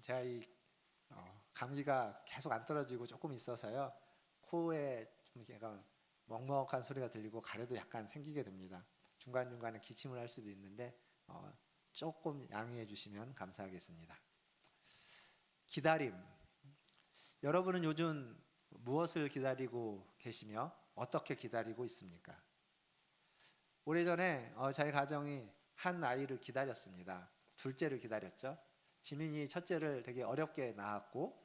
제가 이 감기가 계속 안 떨어지고 조금 있어서요. 코에 좀 약간 먹먹한 소리가 들리고 가래도 약간 생기게 됩니다. 중간중간에 기침을 할 수도 있는데 조금 양해해 주시면 감사하겠습니다. 기다림. 여러분은 요즘 무엇을 기다리고 계시며 어떻게 기다리고 있습니까? 오래전에 저희 가정이 한 아이를 기다렸습니다. 둘째를 기다렸죠. 지민이 첫째를 되게 어렵게 낳았고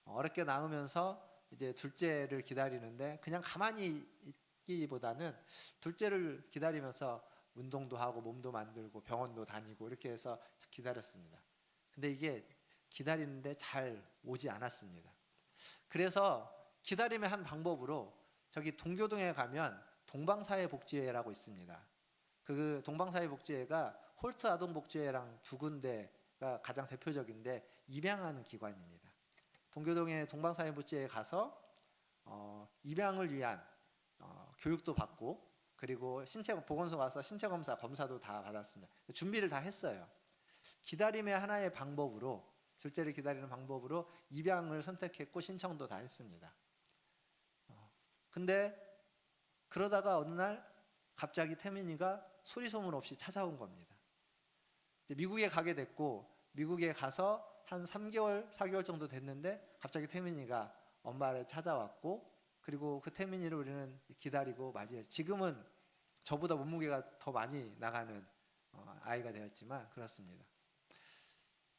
어렵게 낳으면서 이제 둘째를 기다리는데 그냥 가만히 있기보다는 둘째를 기다리면서 운동도 하고 몸도 만들고 병원도 다니고 이렇게 해서 기다렸습니다. 근데 이게 기다리는데 잘 오지 않았습니다. 그래서 기다림의 한 방법으로 저기 동교동에 가면 동방사회복지회라고 있습니다. 그 동방사회복지회가 홀트 아동복지회랑 두 군데가 가장 대표적인데 입양하는 기관입니다. 동교동의 동방사회복지회에 가서 입양을 위한 교육도 받고 그리고 보건소 가서 신체검사 검사도 다 받았습니다. 준비를 다 했어요. 기다림의 하나의 방법으로 둘째를 기다리는 방법으로 입양을 선택했고 신청도 다 했습니다. 근데 그러다가 어느 날 갑자기 태민이가 소리 소문 없이 찾아온 겁니다. 미국에 가게 됐고 미국에 가서 한 3개월, 4개월 정도 됐는데 갑자기 태민이가 엄마를 찾아왔고 그리고 그 태민이를 우리는 기다리고 맞이해요. 지금은 저보다 몸무게가 더 많이 나가는 아이가 되었지만 그렇습니다.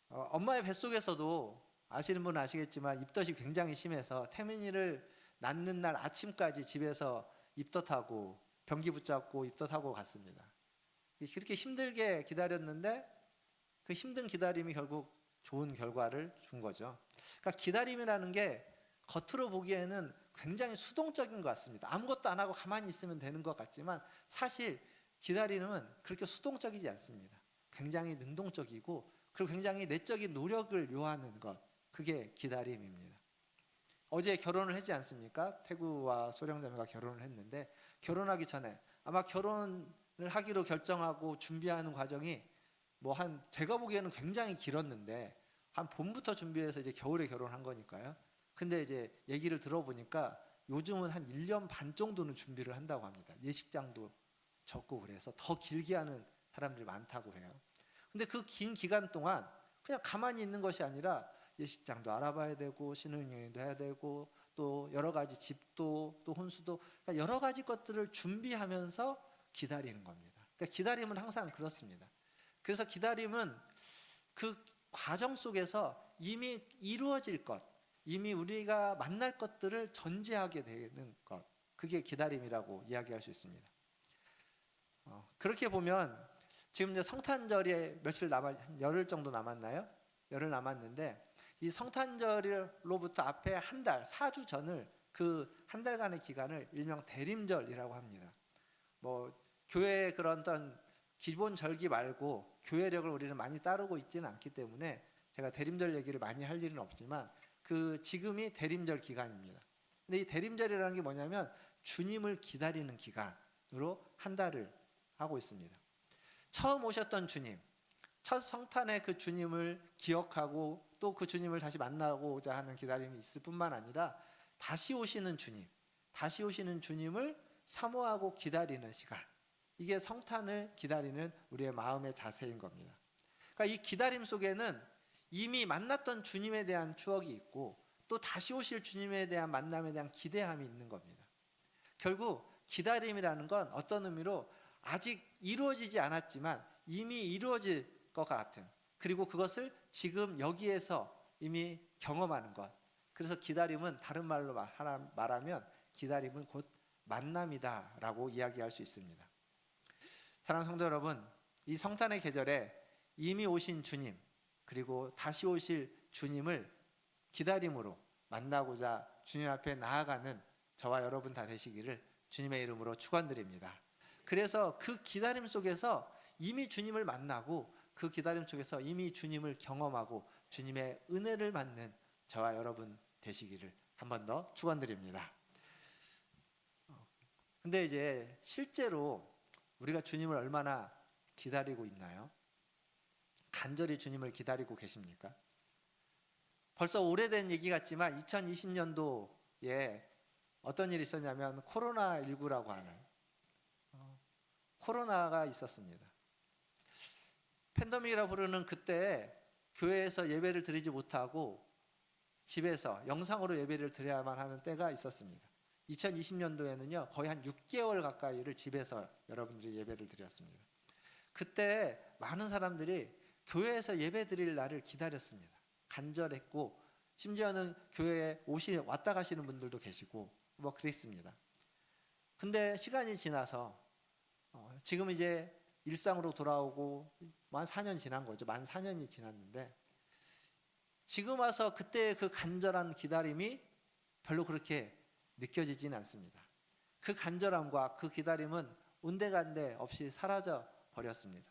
엄마의 뱃속에서도 아시는 분은 아시겠지만 입덧이 굉장히 심해서 태민이를 낳는 날 아침까지 집에서 입덧하고 변기 붙잡고 입덧하고 갔습니다. 그렇게 힘들게 기다렸는데 그 힘든 기다림이 결국 좋은 결과를 준 거죠. 그러니까 기다림이라는 게 겉으로 보기에는 굉장히 수동적인 것 같습니다. 아무것도 안 하고 가만히 있으면 되는 것 같지만 사실 기다림은 그렇게 수동적이지 않습니다. 굉장히 능동적이고 그리고 굉장히 내적인 노력을 요하는 것, 그게 기다림입니다. 어제 결혼을 했지 않습니까? 태구와 소령자매가 결혼을 했는데 결혼하기 전에 아마 결혼을 하기로 결정하고 준비하는 과정이 제가 보기에는 굉장히 길었는데 한 봄부터 준비해서 이제 겨울에 결혼한 거니까요. 근데 이제 얘기를 들어보니까 요즘은 한 1년 반 정도는 준비를 한다고 합니다. 예식장도 적고 그래서 더 길게 하는 사람들이 많다고 해요. 근데 그 긴 기간 동안 그냥 가만히 있는 것이 아니라 예식장도 알아봐야 되고 신혼여행도 해야 되고 또 여러 가지 집도 또 혼수도 그러니까 여러 가지 것들을 준비하면서 기다리는 겁니다. 그러니까 기다림은 항상 그렇습니다. 그래서 기다림은 그 과정 속에서 이미 이루어질 것, 이미 우리가 만날 것들을 전제하게 되는 것, 그게 기다림이라고 이야기할 수 있습니다. 그렇게 보면 지금 이제 성탄절에 한 열흘 정도 남았나요? 열흘 남았는데 이 성탄절로부터 앞에 한 달, 4주 전을 그 한 달간의 기간을 일명 대림절이라고 합니다. 교회의 그런 어떤 기본 절기 말고 교회력을 우리는 많이 따르고 있지는 않기 때문에 제가 대림절 얘기를 많이 할 일은 없지만 지금이 대림절 기간입니다. 근데 이 대림절이라는 게 뭐냐면 주님을 기다리는 기간으로 한 달을 하고 있습니다. 처음 오셨던 주님, 첫 성탄의 그 주님을 기억하고 또 그 주님을 다시 만나고자 하는 기다림이 있을 뿐만 아니라 다시 오시는 주님을 사모하고 기다리는 시간, 이게 성탄을 기다리는 우리의 마음의 자세인 겁니다. 그러니까 이 기다림 속에는 이미 만났던 주님에 대한 추억이 있고 또 다시 오실 주님에 대한 만남에 대한 기대함이 있는 겁니다. 결국 기다림이라는 건 어떤 의미로 아직 이루어지지 않았지만 이미 이루어질 것 같은, 그리고 그것을 지금 여기에서 이미 경험하는 것. 그래서 기다림은 다른 말로 말하면 기다림은 곧 만남이다 라고 이야기할 수 있습니다. 사랑하는 성도 여러분, 이 성탄의 계절에 이미 오신 주님 그리고 다시 오실 주님을 기다림으로 만나고자 주님 앞에 나아가는 저와 여러분 다 되시기를 주님의 이름으로 축원드립니다. 그래서 그 기다림 속에서 이미 주님을 만나고 그 기다림 속에서 이미 주님을 경험하고 주님의 은혜를 받는 저와 여러분 되시기를 한 번 더 축원드립니다. 근데 이제 실제로 우리가 주님을 얼마나 기다리고 있나요? 간절히 주님을 기다리고 계십니까? 벌써 오래된 얘기 같지만 2020년도에 어떤 일이 있었냐면 코로나19라고 하는 코로나가 있었습니다. 팬데믹이라 부르는 그때 교회에서 예배를 드리지 못하고 집에서 영상으로 예배를 드려야만 하는 때가 있었습니다. 2020년도에는요 거의 한 6개월 가까이를 집에서 여러분들이 예배를 드렸습니다. 그때 많은 사람들이 교회에서 예배 드릴 날을 기다렸습니다. 간절했고 심지어는 교회에 왔다 가시는 분들도 계시고 뭐 그랬습니다. 근데 시간이 지나서 지금 이제 일상으로 돌아오고 만 4년 지난 거죠. 만 4년이 지났는데 지금 와서 그때의 그 간절한 기다림이 별로 그렇게 느껴지지는 않습니다. 그 간절함과 그 기다림은 온데간데 없이 사라져 버렸습니다.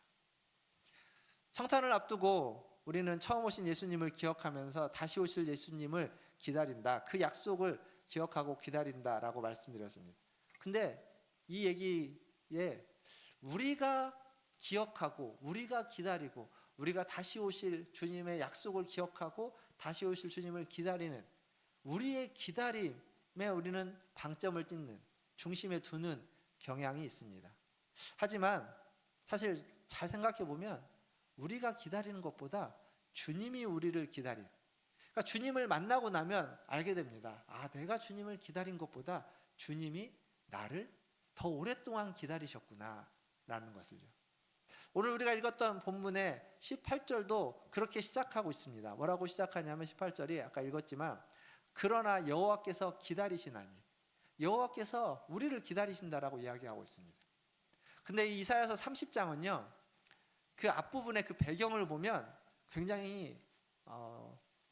성탄을 앞두고 우리는 처음 오신 예수님을 기억하면서 다시 오실 예수님을 기다린다. 그 약속을 기억하고 기다린다라고 말씀드렸습니다. 근데 이 얘기에 우리가 기억하고 우리가 기다리고 우리가 다시 오실 주님의 약속을 기억하고 다시 오실 주님을 기다리는 우리의 기다림에 우리는 방점을 찍는 중심에 두는 경향이 있습니다. 하지만 사실 잘 생각해 보면 우리가 기다리는 것보다 주님이 우리를 기다린, 그러니까 주님을 만나고 나면 알게 됩니다. 아, 내가 주님을 기다린 것보다 주님이 나를 더 오랫동안 기다리셨구나 라는 것을요. 오늘 우리가 읽었던 본문의 18절도 그렇게 시작하고 있습니다. 뭐라고 시작하냐면 18절이 아까 읽었지만 그러나 여호와께서 기다리시나니, 여호와께서 우리를 기다리신다라고 이야기하고 있습니다. 근데 이 이사야서 30장은요 그 앞부분의 그 배경을 보면 굉장히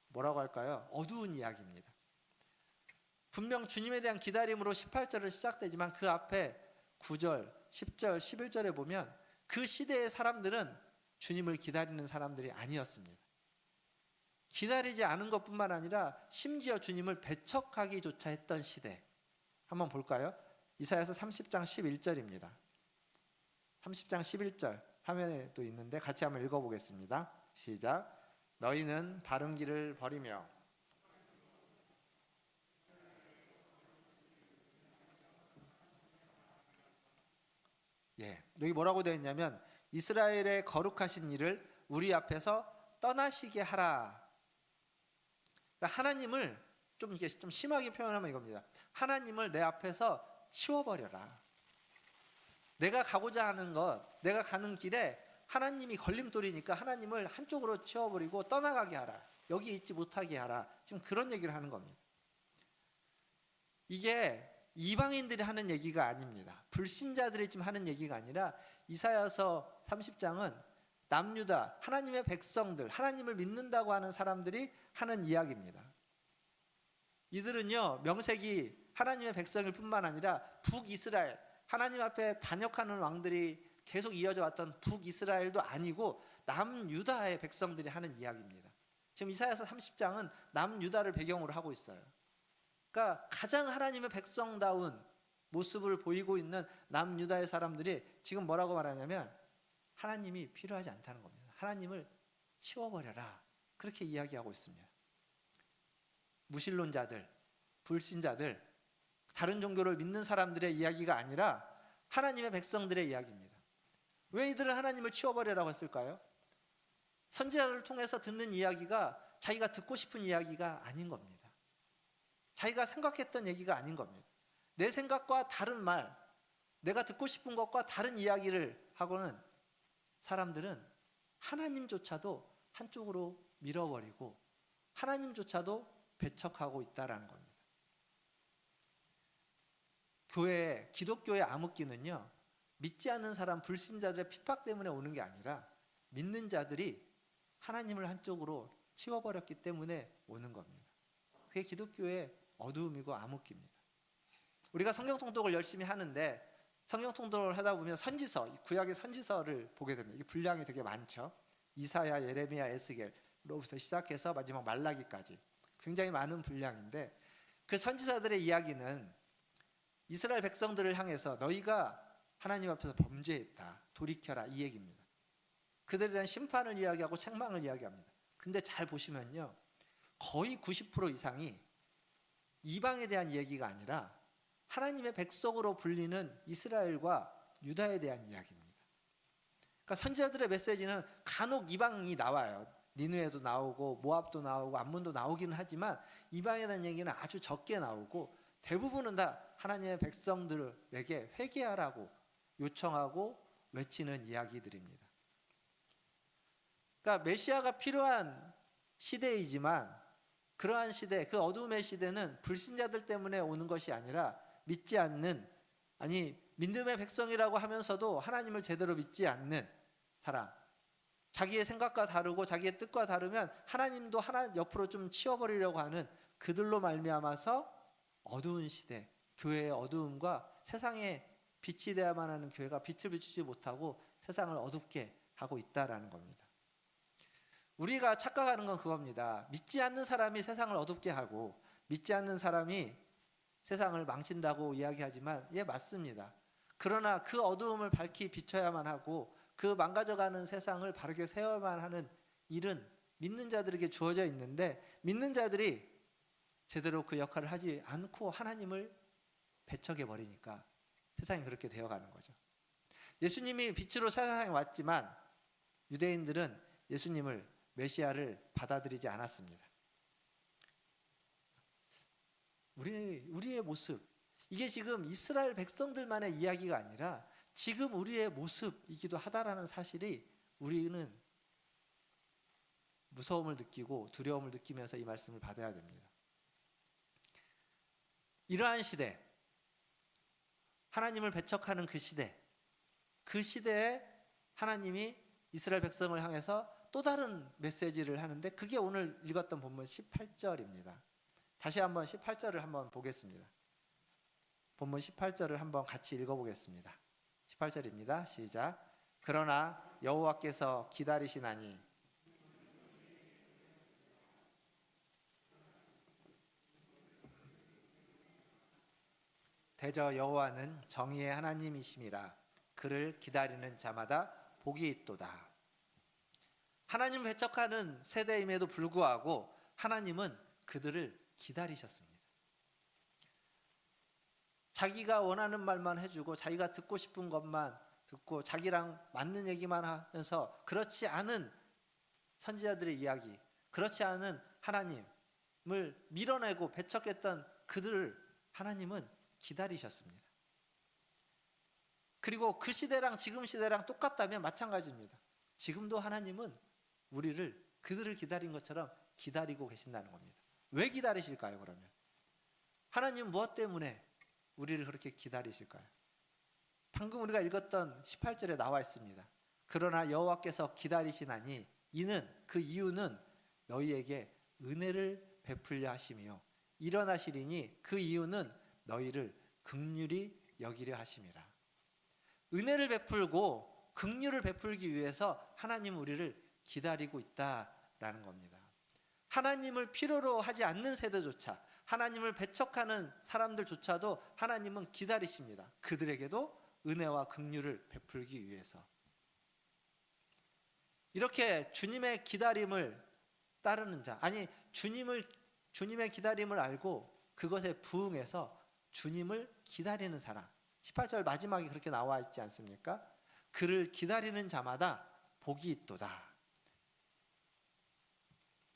뭐라고 할까요? 어두운 이야기입니다. 분명 주님에 대한 기다림으로 18절은 시작되지만 그 앞에 9절, 10절, 11절에 보면 그 시대의 사람들은 주님을 기다리는 사람들이 아니었습니다. 기다리지 않은 것뿐만 아니라 심지어 주님을 배척하기조차 했던 시대. 한번 볼까요? 이사야서 30장 11절입니다. 30장 11절 화면에도 있는데 같이 한번 읽어보겠습니다. 시작. 너희는 바른 길을 버리며 여기 뭐라고 되어 있냐면 이스라엘의 거룩하신 일을 우리 앞에서 떠나시게 하라. 그러니까 하나님을 좀 이게 좀 심하게 표현하면 이겁니다. 하나님을 내 앞에서 치워버려라. 내가 가고자 하는 것, 내가 가는 길에 하나님이 걸림돌이니까 하나님을 한쪽으로 치워버리고 떠나가게 하라. 여기 있지 못하게 하라. 지금 그런 얘기를 하는 겁니다. 이게 이방인들이 하는 얘기가 아닙니다. 불신자들이 지금 하는 얘기가 아니라 이사야서 30장은 남유다, 하나님의 백성들, 하나님을 믿는다고 하는 사람들이 하는 이야기입니다. 이들은요 명색이 하나님의 백성일 뿐만 아니라 북이스라엘, 하나님 앞에 반역하는 왕들이 계속 이어져 왔던 북이스라엘도 아니고 남유다의 백성들이 하는 이야기입니다. 지금 이사야서 30장은 남유다를 배경으로 하고 있어요. 그러니까 가장 하나님의 백성다운 모습을 보이고 있는 남유다의 사람들이 지금 뭐라고 말하냐면 하나님이 필요하지 않다는 겁니다. 하나님을 치워버려라. 그렇게 이야기하고 있습니다. 무신론자들, 불신자들, 다른 종교를 믿는 사람들의 이야기가 아니라 하나님의 백성들의 이야기입니다. 왜 이들은 하나님을 치워버리라고 했을까요? 선지자들을 통해서 듣는 이야기가 자기가 듣고 싶은 이야기가 아닌 겁니다. 자기가 생각했던 얘기가 아닌 겁니다. 내 생각과 다른 말, 내가 듣고 싶은 것과 다른 이야기를 하고는 사람들은 하나님조차도 한쪽으로 밀어버리고 하나님조차도 배척하고 있다는 겁니다. 교회, 기독교의 암흑기는요 믿지 않는 사람, 불신자들의 핍박 때문에 오는 게 아니라 믿는 자들이 하나님을 한쪽으로 치워버렸기 때문에 오는 겁니다. 그게 기독교의 어두움이고 암흑기입니다. 우리가 성경 통독을 열심히 하는데 성경 통독을 하다 보면 선지서, 구약의 선지서를 보게 됩니다. 이게 분량이 되게 많죠. 이사야, 예레미야, 에스겔로부터 시작해서 마지막 말라기까지 굉장히 많은 분량인데 그 선지서들의 이야기는 이스라엘 백성들을 향해서 너희가 하나님 앞에서 범죄했다, 돌이켜라 이 얘기입니다. 그들에 대한 심판을 이야기하고 책망을 이야기합니다. 근데 잘 보시면요 거의 90% 이상이 이방에 대한 이야기가 아니라 하나님의 백성으로 불리는 이스라엘과 유다에 대한 이야기입니다. 그러니까 선지자들의 메시지는 간혹 이방이 나와요. 니느웨도 나오고 모압도 나오고 암몬도 나오기는 하지만 이방에 대한 얘기는 아주 적게 나오고 대부분은 다 하나님의 백성들에게 회개하라고 요청하고 외치는 이야기들입니다. 그러니까 메시아가 필요한 시대이지만 그러한 시대, 그 어둠의 시대는 불신자들 때문에 오는 것이 아니라 믿지 않는, 아니 믿음의 백성이라고 하면서도 하나님을 제대로 믿지 않는 사람, 자기의 생각과 다르고 자기의 뜻과 다르면 하나님도 하나 옆으로 좀 치워버리려고 하는 그들로 말미암아서 어두운 시대, 교회의 어두움과 세상에 빛이 되어야만 하는 교회가 빛을 비추지 못하고 세상을 어둡게 하고 있다라는 겁니다. 우리가 착각하는 건 그겁니다. 믿지 않는 사람이 세상을 어둡게 하고 믿지 않는 사람이 세상을 망친다고 이야기하지만 예, 맞습니다. 그러나 그 어두움을 밝히 비춰야만 하고 그 망가져가는 세상을 바르게 세워야만 하는 일은 믿는 자들에게 주어져 있는데 믿는 자들이 제대로 그 역할을 하지 않고 하나님을 배척해 버리니까 세상이 그렇게 되어가는 거죠. 예수님이 빛으로 세상에 왔지만 유대인들은 예수님을 메시아를 받아들이지 않았습니다. 우리의 모습, 이게 지금 이스라엘 백성들만의 이야기가 아니라 지금 우리의 모습이기도 하다라는 사실이 우리는 무서움을 느끼고 두려움을 느끼면서 이 말씀을 받아야 됩니다. 이러한 시대, 하나님을 배척하는 그 시대에 하나님이 이스라엘 백성을 향해서 또 다른 메시지를 하는데 그게 오늘 읽었던 본문 18절입니다. 다시 한번 18절을 한번 보겠습니다. 본문 18절을 한번 같이 읽어보겠습니다. 18절입니다. 시작. 그러나 여호와께서 기다리시나니 대저 여호와는 정의의 하나님이심이라 그를 기다리는 자마다 복이 있도다. 하나님을 배척하는 세대임에도 불구하고 하나님은 그들을 기다리셨습니다. 자기가 원하는 말만 해주고 자기가 듣고 싶은 것만 듣고 자기랑 맞는 얘기만 하면서 그렇지 않은 선지자들의 이야기, 그렇지 않은 하나님을 밀어내고 배척했던 그들을 하나님은 기다리셨습니다. 그리고 그 시대랑 지금 시대랑 똑같다면 마찬가지입니다. 지금도 하나님은 그들을 기다린 것처럼 기다리고 계신다는 겁니다. 왜 기다리실까요, 그러면? 하나님 무엇 때문에 우리를 그렇게 기다리실까요? 방금 우리가 읽었던 18절에 나와 있습니다. 그러나 여호와께서 기다리시나니 그 이유는 너희에게 은혜를 베풀려 하심이요 일어나시리니 그 이유는 너희를 긍휼히 여기려 하심이라. 은혜를 베풀고 긍휼을 베풀기 위해서 하나님 우리를 기다리고 있다라는 겁니다. 하나님을 필요로 하지 않는 세대조차, 하나님을 배척하는 사람들조차도 하나님은 기다리십니다. 그들에게도 은혜와 긍휼을 베풀기 위해서. 이렇게 주님의 기다림을 따르는 자, 아니 주님의 기다림을 알고 그것에 부응해서 주님을 기다리는 사람, 18절 마지막에 그렇게 나와 있지 않습니까? 그를 기다리는 자마다 복이 있도다.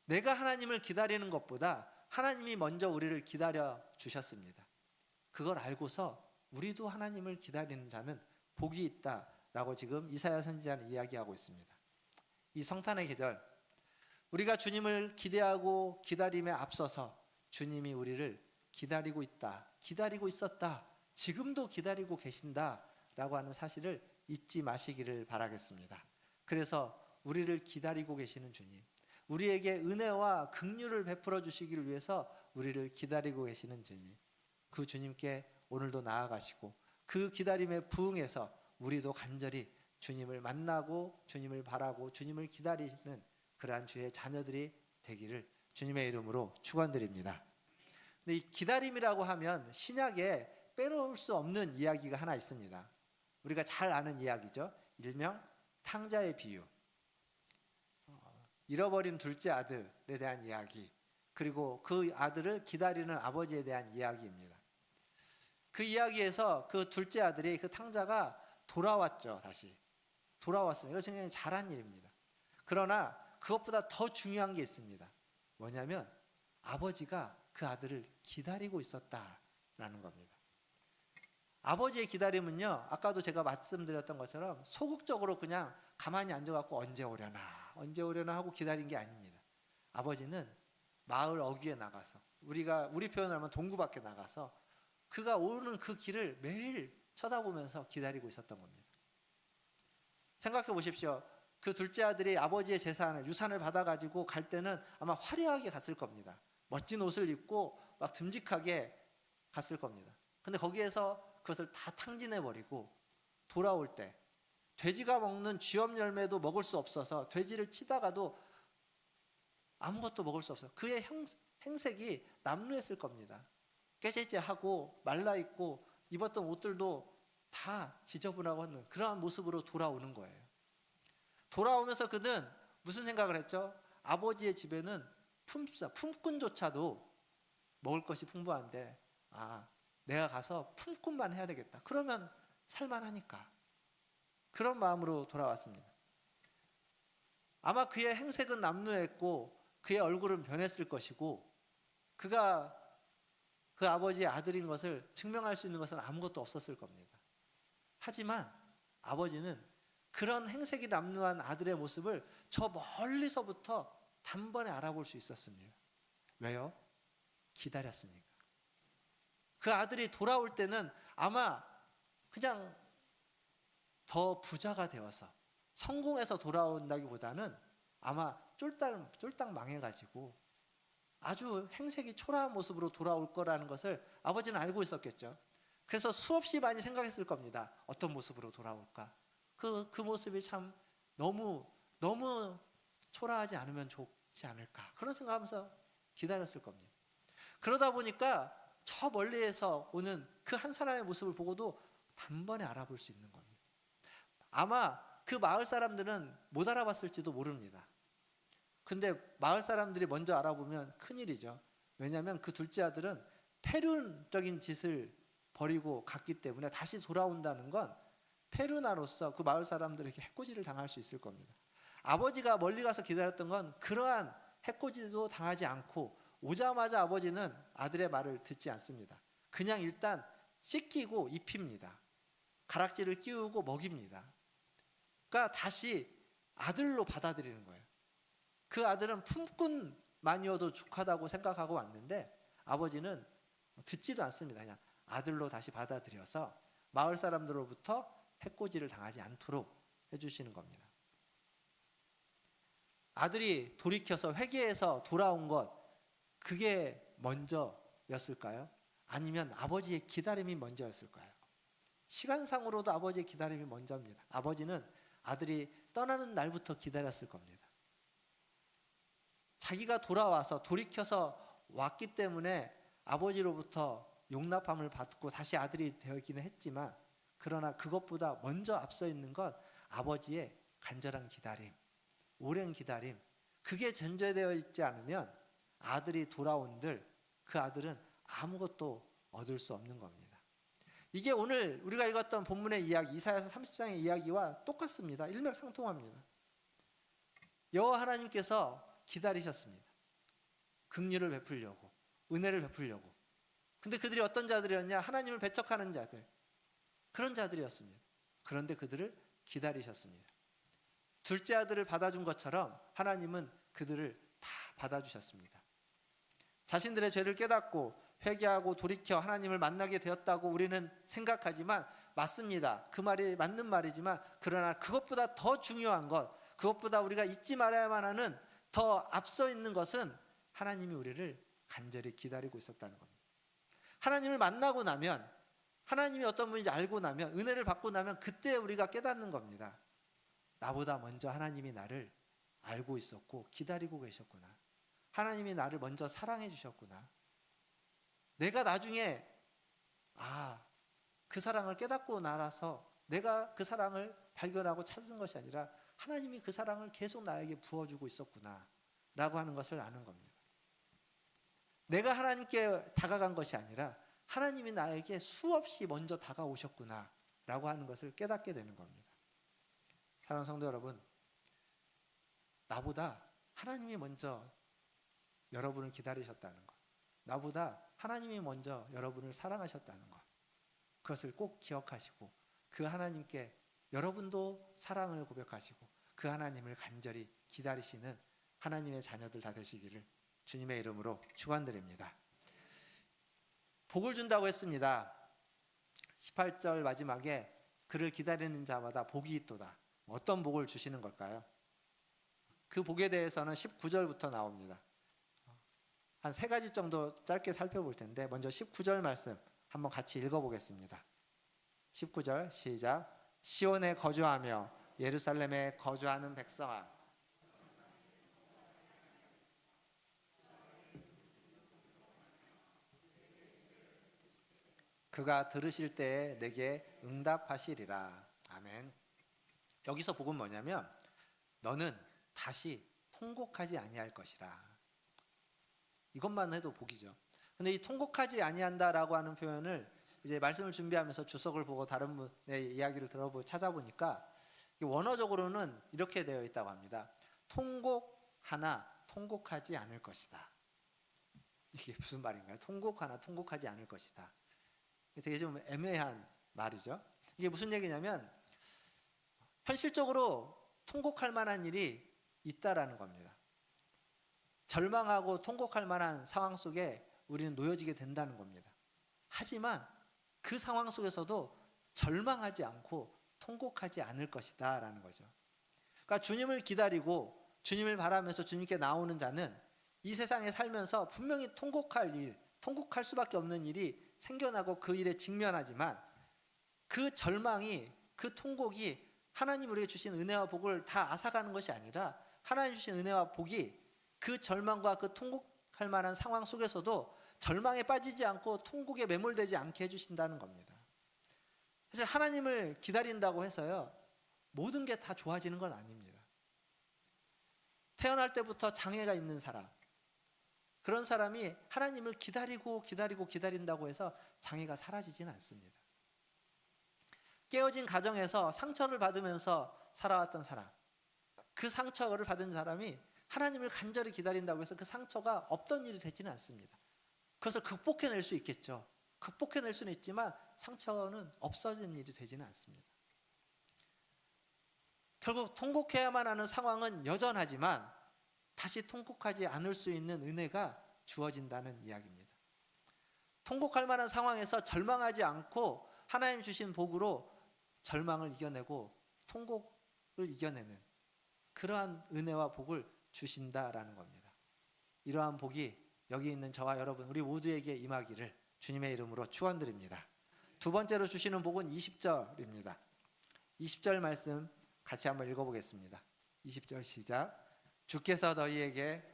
내가 하나님을 기다리는 것보다 하나님이 먼저 우리를 기다려 주셨습니다. 그걸 알고서 우리도 하나님을 기다리는 자는 복이 있다라고 지금 이사야 선지자는 이야기하고 있습니다. 이 성탄의 계절, 우리가 주님을 기대하고 기다림에 앞서서 주님이 우리를 기다리고 있다, 기다리고 있었다, 지금도 기다리고 계신다라고 하는 사실을 잊지 마시기를 바라겠습니다. 그래서 우리를 기다리고 계시는 주님, 우리에게 은혜와 긍휼을 베풀어 주시기를 위해서 우리를 기다리고 계시는 주님, 그 주님께 오늘도 나아가시고 그 기다림에 부응해서 우리도 간절히 주님을 만나고 주님을 바라고 주님을 기다리는 그러한 주의 자녀들이 되기를 주님의 이름으로 축원드립니다. 근데 이 기다림이라고 하면 신약에 빼놓을 수 없는 이야기가 하나 있습니다. 우리가 잘 아는 이야기죠. 일명 탕자의 비유. 잃어버린 둘째 아들에 대한 이야기. 그리고 그 아들을 기다리는 아버지에 대한 이야기입니다. 그 이야기에서 그 둘째 아들이, 그 탕자가 돌아왔죠. 다시 돌아왔습니다. 이거 굉장히 잘한 일입니다. 그러나 그것보다 더 중요한 게 있습니다. 뭐냐면 아버지가 그 아들을 기다리고 있었다라는 겁니다. 아버지의 기다림은요, 아까도 제가 말씀드렸던 것처럼 소극적으로 그냥 가만히 앉아갖고 언제 오려나 하고 기다린 게 아닙니다. 아버지는 마을 어귀에 나가서, 우리 표현을 하면 동구 밖에 나가서 그가 오는 그 길을 매일 쳐다보면서 기다리고 있었던 겁니다. 생각해 보십시오. 그 둘째 아들이 아버지의 유산을 받아가지고 갈 때는 아마 화려하게 갔을 겁니다. 멋진 옷을 입고 막 듬직하게 갔을 겁니다. 근데 거기에서 그것을 다 탕진해버리고 돌아올 때 돼지가 먹는 쥐엄 열매도 먹을 수 없어서 돼지를 치다가도 아무것도 먹을 수 없어요. 그의 행색이 남루했을 겁니다. 깨재재하고 말라있고 입었던 옷들도 다 지저분하고 하는 그러한 모습으로 돌아오는 거예요. 돌아오면서 그는 무슨 생각을 했죠? 아버지의 집에는 품꾼조차도 먹을 것이 풍부한데, 내가 가서 품꾼만 해야 되겠다. 그러면 살만하니까. 그런 마음으로 돌아왔습니다. 아마 그의 행색은 남루했고 그의 얼굴은 변했을 것이고, 그가 그 아버지의 아들인 것을 증명할 수 있는 것은 아무것도 없었을 겁니다. 하지만 아버지는 그런 행색이 남루한 아들의 모습을 저 멀리서부터 단번에 알아볼 수 있었습니다. 왜요? 기다렸으니까. 그 아들이 돌아올 때는 아마 그냥 더 부자가 되어서 성공해서 돌아온다기보다는 아마 쫄딱 망해가지고 아주 행색이 초라한 모습으로 돌아올 거라는 것을 아버지는 알고 있었겠죠. 그래서 수없이 많이 생각했을 겁니다. 어떤 모습으로 돌아올까? 그 모습이 참 너무 초라하지 않으면 좋지 않을까? 그런 생각하면서 기다렸을 겁니다. 그러다 보니까 저 멀리에서 오는 그 한 사람의 모습을 보고도 단번에 알아볼 수 있는 겁니다. 아마 그 마을 사람들은 못 알아봤을지도 모릅니다. 근데 마을 사람들이 먼저 알아보면 큰일이죠. 왜냐하면 그 둘째 아들은 페륜적인 짓을 벌이고 갔기 때문에 다시 돌아온다는 건 페르나로서 그 마을 사람들에게 해코지를 당할 수 있을 겁니다. 아버지가 멀리 가서 기다렸던 건 그러한 해코지도 당하지 않고, 오자마자 아버지는 아들의 말을 듣지 않습니다. 그냥 일단 씻기고 입힙니다. 가락지를 끼우고 먹입니다. 그러니까 다시 아들로 받아들이는 거예요. 그 아들은 품꾼만이어도 족하다고 생각하고 왔는데 아버지는 듣지도 않습니다. 그냥 아들로 다시 받아들여서 마을 사람들로부터 해코지를 당하지 않도록 해주시는 겁니다. 아들이 돌이켜서 회개해서 돌아온 것, 그게 먼저였을까요? 아니면 아버지의 기다림이 먼저였을까요? 시간상으로도 아버지의 기다림이 먼저입니다. 아버지는 아들이 떠나는 날부터 기다렸을 겁니다. 자기가 돌아와서 돌이켜서 왔기 때문에 아버지로부터 용납함을 받고 다시 아들이 되었기는 했지만, 그러나 그것보다 먼저 앞서 있는 건 아버지의 간절한 기다림, 오랜 기다림, 그게 전제되어 있지 않으면 아들이 돌아온들 그 아들은 아무것도 얻을 수 없는 겁니다. 이게 오늘 우리가 읽었던 본문의 이야기, 이사야서 30장의 이야기와 똑같습니다. 일맥상통합니다. 여호와 하나님께서 기다리셨습니다. 긍휼을 베풀려고, 은혜를 베풀려고. 근데 그들이 어떤 자들이었냐? 하나님을 배척하는 자들, 그런 자들이었습니다. 그런데 그들을 기다리셨습니다. 둘째 아들을 받아준 것처럼 하나님은 그들을 다 받아주셨습니다. 자신들의 죄를 깨닫고 회개하고 돌이켜 하나님을 만나게 되었다고 우리는 생각하지만 맞습니다. 그 말이 맞는 말이지만, 그러나 그것보다 더 중요한 것, 그것보다 우리가 잊지 말아야만 하는 더 앞서 있는 것은 하나님이 우리를 간절히 기다리고 있었다는 겁니다. 하나님을 만나고 나면, 하나님이 어떤 분인지 알고 나면, 은혜를 받고 나면 그때 우리가 깨닫는 겁니다. 나보다 먼저 하나님이 나를 알고 있었고 기다리고 계셨구나. 하나님이 나를 먼저 사랑해 주셨구나. 내가 나중에 그 사랑을 깨닫고 나라서 내가 그 사랑을 발견하고 찾은 것이 아니라 하나님이 그 사랑을 계속 나에게 부어주고 있었구나 라고 하는 것을 아는 겁니다. 내가 하나님께 다가간 것이 아니라 하나님이 나에게 수없이 먼저 다가오셨구나 라고 하는 것을 깨닫게 되는 겁니다. 사랑하는 성도 여러분, 나보다 하나님이 먼저 여러분을 기다리셨다는 것, 나보다 하나님이 먼저 여러분을 사랑하셨다는 것, 그것을 꼭 기억하시고 그 하나님께 여러분도 사랑을 고백하시고 그 하나님을 간절히 기다리시는 하나님의 자녀들 다 되시기를 주님의 이름으로 축원드립니다. 복을 준다고 했습니다. 18절 마지막에 그를 기다리는 자마다 복이 있도다. 어떤 복을 주시는 걸까요? 그 복에 대해서는 19절부터 나옵니다. 한 세 가지 정도 짧게 살펴볼 텐데 먼저 19절 말씀 한번 같이 읽어보겠습니다. 19절 시작. 시온에 거주하며 예루살렘에 거주하는 백성아, 그가 들으실 때에 내게 응답하시리라. 아멘. 여기서 복은 뭐냐면 너는 다시 통곡하지 아니할 것이라. 이것만 해도 복이죠. 근데 이 통곡하지 아니한다라고 하는 표현을 이제 말씀을 준비하면서 주석을 보고 다른 분의 이야기를 찾아보니까 원어적으로는 이렇게 되어 있다고 합니다. 통곡하나 통곡하지 않을 것이다. 이게 무슨 말인가요? 통곡하나 통곡하지 않을 것이다. 되게 좀 애매한 말이죠. 이게 무슨 얘기냐면 현실적으로 통곡할 만한 일이 있다라는 겁니다. 절망하고 통곡할 만한 상황 속에 우리는 놓여지게 된다는 겁니다. 하지만 그 상황 속에서도 절망하지 않고 통곡하지 않을 것이다 라는 거죠. 그러니까 주님을 기다리고 주님을 바라면서 주님께 나오는 자는 이 세상에 살면서 분명히 통곡할 일, 통곡할 수밖에 없는 일이 생겨나고 그 일에 직면하지만 그 절망이, 그 통곡이 하나님 우리에게 주신 은혜와 복을 다 앗아가는 것이 아니라 하나님 주신 은혜와 복이 그 절망과 그 통곡할 만한 상황 속에서도 절망에 빠지지 않고 통곡에 매몰되지 않게 해주신다는 겁니다. 사실 하나님을 기다린다고 해서요 모든 게 다 좋아지는 건 아닙니다. 태어날 때부터 장애가 있는 사람, 그런 사람이 하나님을 기다린다고 해서 장애가 사라지지는 않습니다. 깨어진 가정에서 상처를 받으면서 살아왔던 사람, 그 상처를 받은 사람이 하나님을 간절히 기다린다고 해서 그 상처가 없던 일이 되지는 않습니다. 그것을 극복해낼 수 있겠죠. 극복해낼 수는 있지만 상처는 없어지는 일이 되지는 않습니다. 결국 통곡해야만 하는 상황은 여전하지만 다시 통곡하지 않을 수 있는 은혜가 주어진다는 이야기입니다. 통곡할 만한 상황에서 절망하지 않고 하나님 주신 복으로 절망을 이겨내고 통곡을 이겨내는 그러한 은혜와 복을 주신다라는 겁니다. 이러한 복이 여기 있는 저와 여러분 우리 모두에게 임하기를 주님의 이름으로 축원드립니다. 두 번째로 주시는 복은 20절입니다. 20절 말씀 같이 한번 읽어보겠습니다. 20절 시작. 주께서 너희에게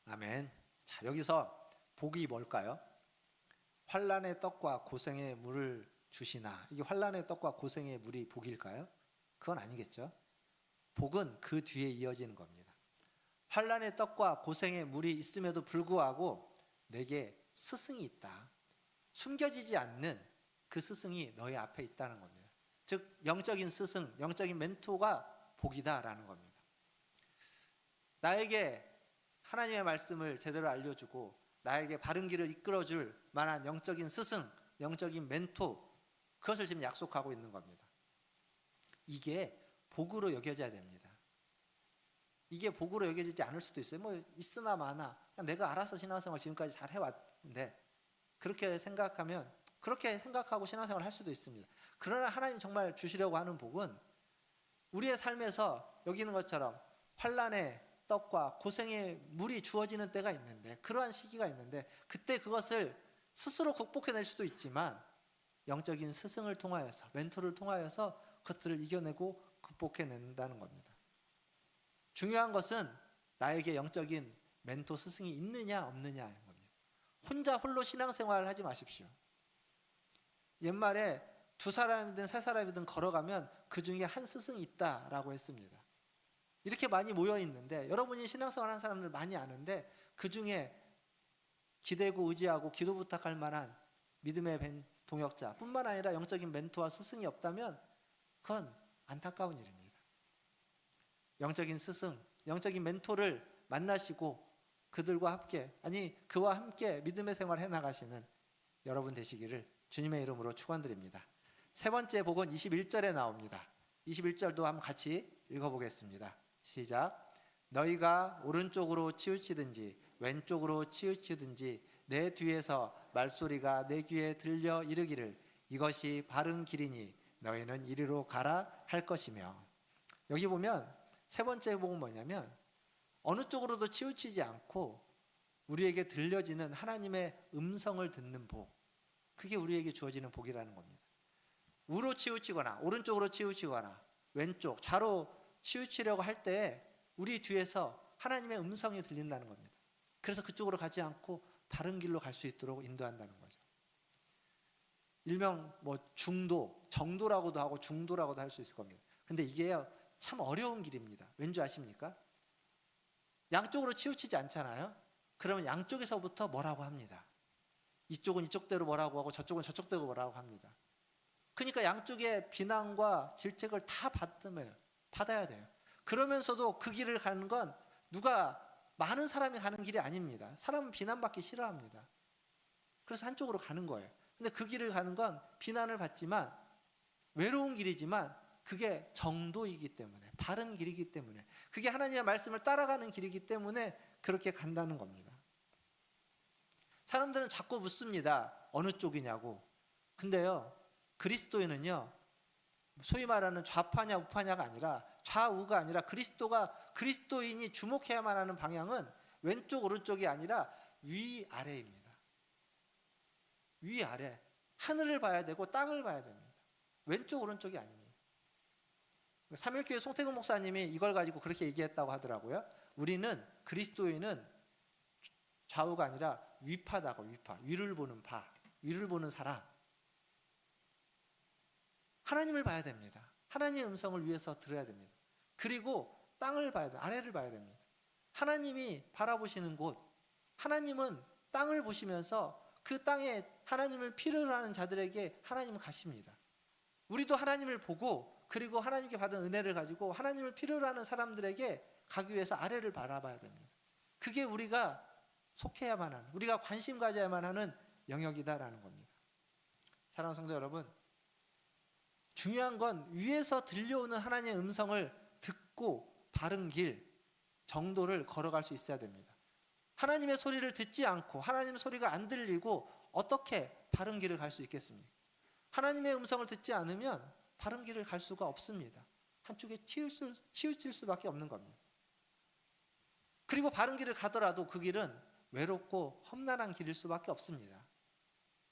아멘. 자, 여기서 복이 뭘까요? 환난의 떡과 고생의 물을 주시나. 이게 환난의 떡과 고생의 물이 복일까요? 그건 아니겠죠. 복은 그 뒤에 이어지는 겁니다. 환난의 떡과 고생의 물이 있음에도 불구하고 내게 스승이 있다. 숨겨지지 않는 그 스승이 너희 앞에 있다는 겁니다. 즉 영적인 스승, 영적인 멘토가 복이다라는 겁니다. 나에게 하나님의 말씀을 제대로 알려주고 나에게 바른 길을 이끌어줄 만한 영적인 스승, 영적인 멘토, 그것을 지금 약속하고 있는 겁니다. 이게 복으로 여겨져야 됩니다. 이게 복으로 여겨지지 않을 수도 있어요. 뭐 있으나 마나 그냥 내가 알아서 신앙생활 지금까지 잘 해왔는데 그렇게 생각하고 신앙생활을 할 수도 있습니다. 그러나 하나님 정말 주시려고 하는 복은 우리의 삶에서 여기 있는 것처럼 환난의 떡과 고생의 물이 주어지는 때가 있는데, 그러한 시기가 있는데 그때 그것을 스스로 극복해낼 수도 있지만 영적인 스승을 통하여서, 멘토를 통하여서 그것들을 이겨내고 극복해낸다는 겁니다. 중요한 것은 나에게 영적인 멘토 스승이 있느냐 없느냐 하는 겁니다. 홀로 신앙생활을 하지 마십시오. 옛말에 두 사람이든 세 사람이든 걸어가면 그 중에 한 스승이 있다라고 했습니다. 이렇게 많이 모여 있는데, 여러분이 신앙생활 하는 사람들 많이 아는데, 그 중에 기대고 의지하고 기도 부탁할 만한 믿음의 동역자 뿐만 아니라 영적인 멘토와 스승이 없다면 그건 안타까운 일입니다. 영적인 스승, 영적인 멘토를 만나시고 그들과 함께, 그와 함께 믿음의 생활을 해나가시는 여러분 되시기를 주님의 이름으로 축원드립니다. 세 번째 복은 21절에 나옵니다. 21절도 한번 같이 읽어보겠습니다. 시작. 너희가 오른쪽으로 치우치든지 왼쪽으로 치우치든지 내 뒤에서 말소리가 내 귀에 들려 이르기를 이것이 바른 길이니 너희는 이리로 가라 할 것이며. 여기 보면 세 번째 복은 뭐냐면, 어느 쪽으로도 치우치지 않고 우리에게 들려지는 하나님의 음성을 듣는 복, 그게 우리에게 주어지는 복이라는 겁니다. 우로 치우치거나 오른쪽으로 치우치거나 왼쪽, 좌로 치우치려고 할 때 우리 뒤에서 하나님의 음성이 들린다는 겁니다. 그래서 그쪽으로 가지 않고 다른 길로 갈 수 있도록 인도한다는 거죠. 일명 중도, 정도라고도 하고 중도라고도 할 수 있을 겁니다. 근데 이게요, 참 어려운 길입니다. 왠지 아십니까? 양쪽으로 치우치지 않잖아요. 그러면 양쪽에서부터 뭐라고 합니다. 이쪽은 이쪽대로 뭐라고 하고 저쪽은 저쪽대로 뭐라고 합니다. 그러니까 양쪽의 비난과 질책을 다 받아야 돼요. 그러면서도 그 길을 가는 건 많은 사람이 가는 길이 아닙니다. 사람은 비난받기 싫어합니다. 그래서 한쪽으로 가는 거예요. 근데 그 길을 가는 건 비난을 받지만 외로운 길이지만 그게 정도이기 때문에, 바른 길이기 때문에, 그게 하나님의 말씀을 따라가는 길이기 때문에 그렇게 간다는 겁니다. 사람들은 자꾸 묻습니다. 어느 쪽이냐고. 근데요, 그리스도인은요, 소위 말하는 좌파냐 우파냐가 아니라, 좌우가 아니라 그리스도인이 주목해야만 하는 방향은 왼쪽 오른쪽이 아니라 위아래입니다. 위아래, 하늘을 봐야 되고 땅을 봐야 됩니다. 왼쪽 오른쪽이 아닙니다. 삼일교회 송태근 목사님이 이걸 가지고 그렇게 얘기했다고 하더라고요. 우리는, 그리스도인은 좌우가 아니라 위파다고. 위파, 위를 보는 파, 위를 보는 사람. 하나님을 봐야 됩니다. 하나님의 음성을 위해서 들어야 됩니다. 그리고 땅을 봐야 돼요. 아래를 봐야 됩니다. 하나님이 바라보시는 곳, 하나님은 땅을 보시면서 그 땅에 하나님을 필요로 하는 자들에게 하나님은 가십니다. 우리도 하나님을 보고, 그리고 하나님께 받은 은혜를 가지고 하나님을 필요로 하는 사람들에게 가기 위해서 아래를 바라봐야 됩니다. 그게 우리가 속해야만 하는, 우리가 관심 가져야만 하는 영역이다라는 겁니다. 사랑하는 성도 여러분, 중요한 건 위에서 들려오는 하나님의 음성을 듣고 바른 길, 정도를 걸어갈 수 있어야 됩니다. 하나님의 소리를 듣지 않고 하나님의 소리가 안 들리고 어떻게 바른 길을 갈 수 있겠습니까? 하나님의 음성을 듣지 않으면 바른 길을 갈 수가 없습니다. 한쪽에 치우칠 수밖에 없는 겁니다. 그리고 바른 길을 가더라도 그 길은 외롭고 험난한 길일 수밖에 없습니다.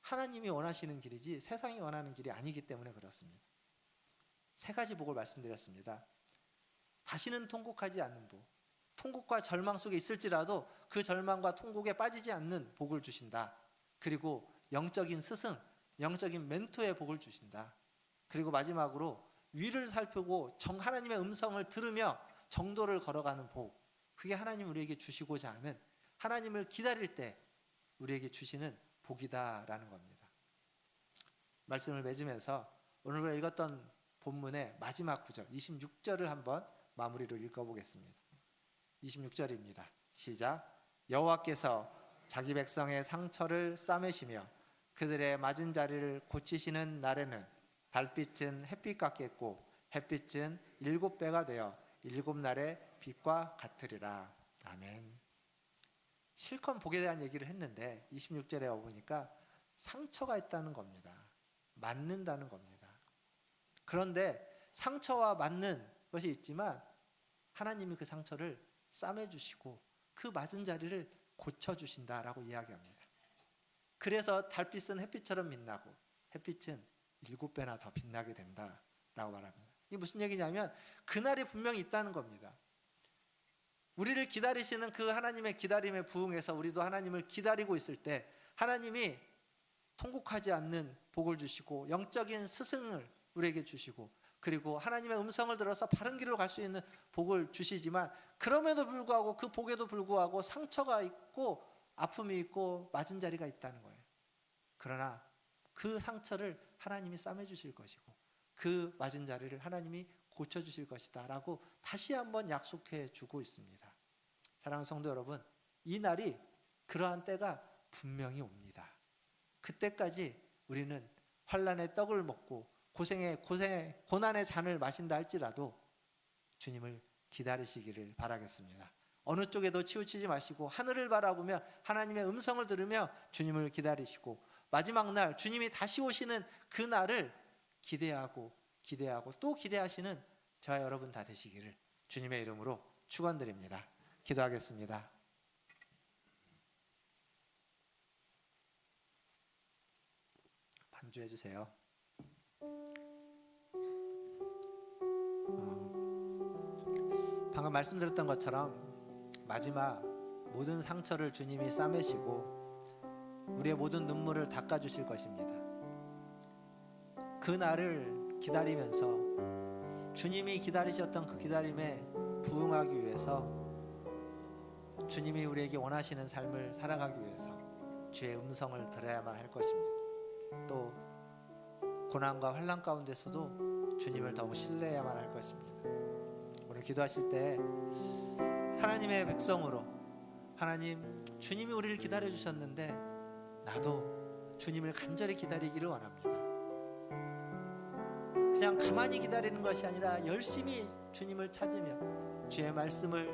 하나님이 원하시는 길이지 세상이 원하는 길이 아니기 때문에 그렇습니다. 세 가지 복을 말씀드렸습니다. 다시는 통곡하지 않는 복, 통곡과 절망 속에 있을지라도 그 절망과 통곡에 빠지지 않는 복을 주신다. 그리고 영적인 스승, 영적인 멘토의 복을 주신다. 그리고 마지막으로 위를 살피고 하나님의 음성을 들으며 정도를 걸어가는 복, 그게 하나님 우리에게 주시고자 하는, 하나님을 기다릴 때 우리에게 주시는 복이다라는 겁니다. 말씀을 맺으면서 오늘 우리가 읽었던 본문의 마지막 구절 26절을 한번 마무리로 읽어보겠습니다. 26절입니다. 시작. 여호와께서 자기 백성의 상처를 싸매시며 그들의 맞은 자리를 고치시는 날에는 달빛은 햇빛 같겠고 햇빛은 7배가 되어 7날의 빛과 같으리라. 아멘. 실컷 복에 대한 얘기를 했는데 26절에 와보니까 상처가 있다는 겁니다. 맞는다는 겁니다. 그런데 상처와 맞는 것이 있지만 하나님이 그 상처를 싸매주시고 그 맞은 자리를 고쳐주신다라고 이야기합니다. 그래서 달빛은 햇빛처럼 빛나고 햇빛은 7배나 더 빛나게 된다라고 말합니다. 이게 무슨 얘기냐면 그날이 분명히 있다는 겁니다. 우리를 기다리시는 그 하나님의 기다림에 부응해서 우리도 하나님을 기다리고 있을 때 하나님이 통곡하지 않는 복을 주시고 영적인 스승을 우리에게 주시고 그리고 하나님의 음성을 들어서 바른 길로 갈 수 있는 복을 주시지만 그럼에도 불구하고 그 복에도 불구하고 상처가 있고 아픔이 있고 맞은 자리가 있다는 거예요. 그러나 그 상처를 하나님이 싸매주실 것이고 그 맞은 자리를 하나님이 고쳐주실 것이다 라고 다시 한번 약속해 주고 있습니다. 사랑하는 성도 여러분, 이 날이 그러한 때가 분명히 옵니다. 그때까지 우리는 환난의 떡을 먹고 고난의 잔을 마신다 할지라도 주님을 기다리시기를 바라겠습니다. 어느 쪽에도 치우치지 마시고 하늘을 바라보며 하나님의 음성을 들으며 주님을 기다리시고 마지막 날 주님이 다시 오시는 그 날을 기대하고 또 기대하시는 저와 여러분 다 되시기를 주님의 이름으로 축원드립니다. 기도하겠습니다. 반주해 주세요. 방금 말씀드렸던 것처럼 마지막 모든 상처를 주님이 싸매시고 우리의 모든 눈물을 닦아주실 것입니다. 그 날을 기다리면서 주님이 기다리셨던 그 기다림에 부응하기 위해서 주님이 우리에게 원하시는 삶을 살아가기 위해서 주의 음성을 들어야만 할 것입니다. 또 고난과 환난 가운데서도 주님을 더욱 신뢰해야만 할 것입니다. 오늘 기도하실 때 하나님의 백성으로 하나님 주님이 우리를 기다려 주셨는데 나도 주님을 간절히 기다리기를 원합니다. 그냥 가만히 기다리는 것이 아니라 열심히 주님을 찾으며 주의 말씀을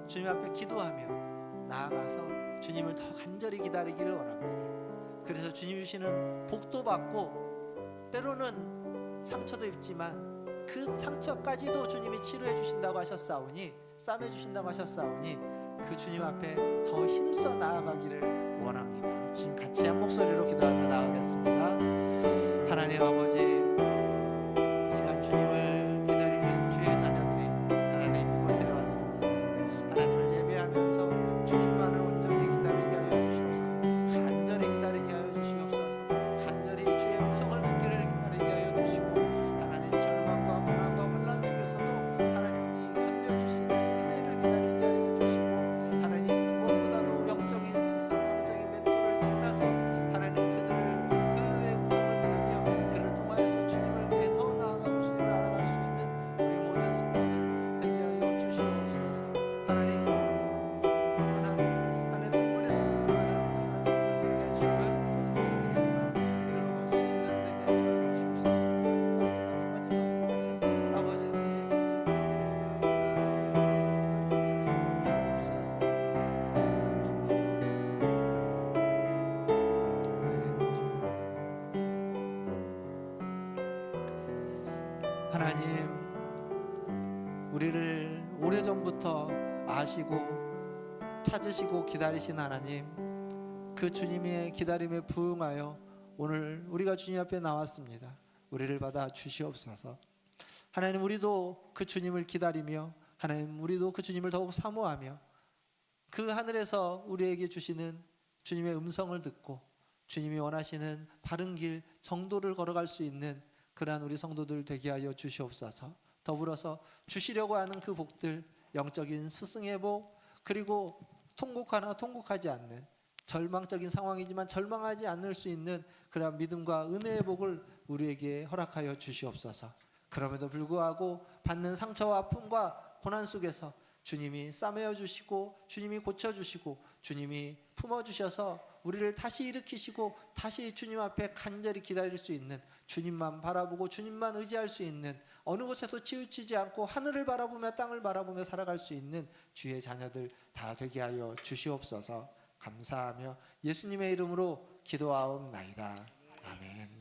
주님 앞에 기도하며 나아가서 주님을 더 간절히 기다리기를 원합니다. 그래서 주님 주시는 복도 받고 때로는 상처도 입지만 그 상처까지도 주님이 치료해 주신다고 하셨사오니 싸매 주신다고 하셨사오니 그 주님 앞에 더 힘써 나아가기를 원합니다. 주님 같이 한 목소리로 기도하며 나아가겠습니다. 하나님 아버지, 이 시간 주님을 기다리는 주의 자녀들이 하나님 이곳에 왔습니다. 하나님을 예배하면서 주님만을 온전히 기다리게 하여 주시옵소서. 간절히 기다리게 하여 주시옵소서. 간절히 주의 음성을 듣기를 기다리게 하여 주시고 하나님 절망과 고난과 혼란 속에서도 하나님이 견뎌주시는 은혜를 기다리게 하여 주시고 하나님 무엇보다도 영적인 스승, 영적인 멘토를 찾아서 하나님 그의 음성을 들으며 그를 통하여서 주님을 위해 더 나아가고 주님을 알아갈 수 있는 우리 모든 성도들 되게 하여 주시옵소서. 하나님 눈물에 많은 그런 삶을 살게 하시고 외롭고 지치기를 길로 갈 수 있는 되게 하여 주시옵소서. 마지막 아버지님 하나님, 우리를 오래전부터 아시고 찾으시고 기다리신 하나님, 그 주님의 기다림에 부응하여 오늘 우리가 주님 앞에 나왔습니다. 우리를 받아 주시옵소서. 하나님, 우리도 그 주님을 기다리며 하나님, 우리도 그 주님을 더욱 사모하며 그 하늘에서 우리에게 주시는 주님의 음성을 듣고 주님이 원하시는 바른 길, 정도를 걸어갈 수 있는 그러한 우리 성도들 되게 하여 주시옵소서. 더불어서 주시려고 하는 그 복들, 영적인 스승의 복, 그리고 통곡하나 통곡하지 않는 절망적인 상황이지만 절망하지 않을 수 있는 그러한 믿음과 은혜의 복을 우리에게 허락하여 주시옵소서. 그럼에도 불구하고 받는 상처와 아픔과 고난 속에서 주님이 싸매어 주시고 주님이 고쳐주시고 주님이 품어주셔서 우리를 다시 일으키시고 다시 주님 앞에 간절히 기다릴 수 있는, 주님만 바라보고 주님만 의지할 수 있는, 어느 곳에도 치우치지 않고 하늘을 바라보며 땅을 바라보며 살아갈 수 있는 주의 자녀들 다 되게 하여 주시옵소서. 감사하며 예수님의 이름으로 기도하옵나이다. 아멘.